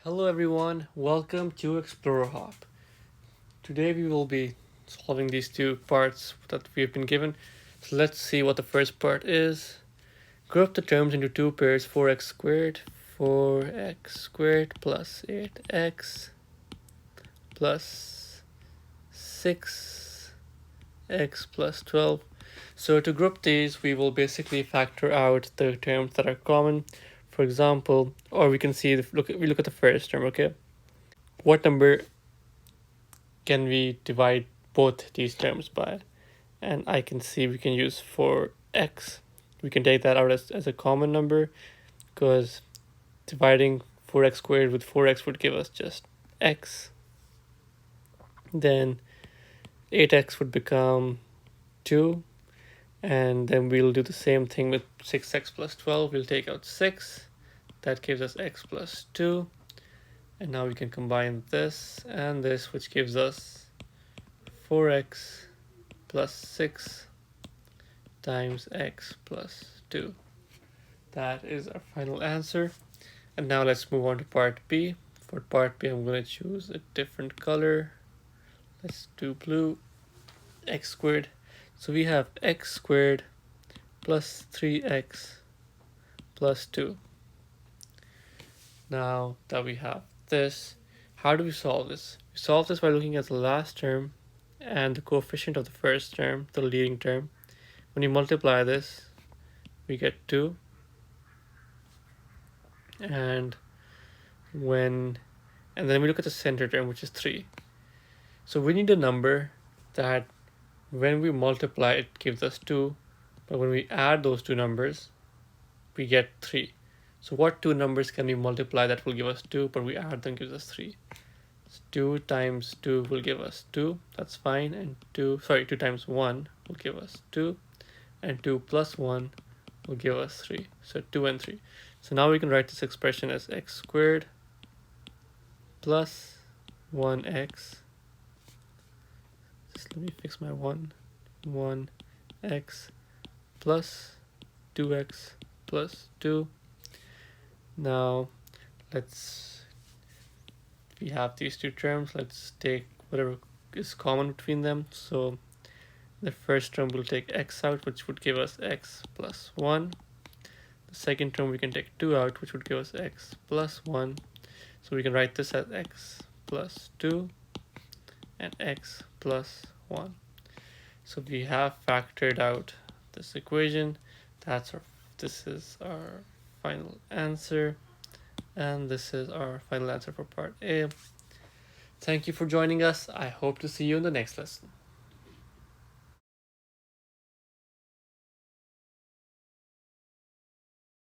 Hello everyone, welcome to Explorer Hop. Today we will be solving these two parts that we've been given. So let's see what the first part is. Group the terms into two pairs, 4x squared plus 8x plus 6x plus 12. So to group these, we will basically factor out the terms that are common. For example, or we can see, we look at the first term, okay? What number can we divide both these terms by? And I can see we can use 4x. We can take that out as a common number because dividing 4x squared with 4x would give us just x. Then 8x would become 2. And then we'll do the same thing with 6x plus 12. We'll take out 6. That gives us x plus 2. And now we can combine this and this, which gives us 4x plus 6 times x plus 2. That is our final answer. And now let's move on to part B. For part B, I'm going to choose a different color. Let's do blue. X squared. So we have x squared plus 3x plus 2. Now that we have this, how do we solve this? We solve this by looking at the last term and the coefficient of the first term, the leading term. When you multiply this, we get 2. And then we look at the center term, which is 3. So we need a number that when we multiply it gives us 2, but when we add those two numbers, we get 3. So what two numbers can we multiply that will give us 2, but we add them gives us 3? So 2 times 2 will give us 2, that's fine, and 2 times 1 will give us 2, and 2 plus 1 will give us 3. So 2 and 3. So now we can write this expression as x squared plus 1x. Just let me fix my 1x plus 2x plus 2. Now we have these two terms, let's take whatever is common between them. So the first term will take x out, which would give us x plus 1. The second term we can take 2 out, which would give us x plus 1. So we can write this as x plus 2 and x plus 1. So we have factored out this equation. This is our final answer, and this is our final answer for part A. Thank you for joining us. I hope to see you in the next lesson.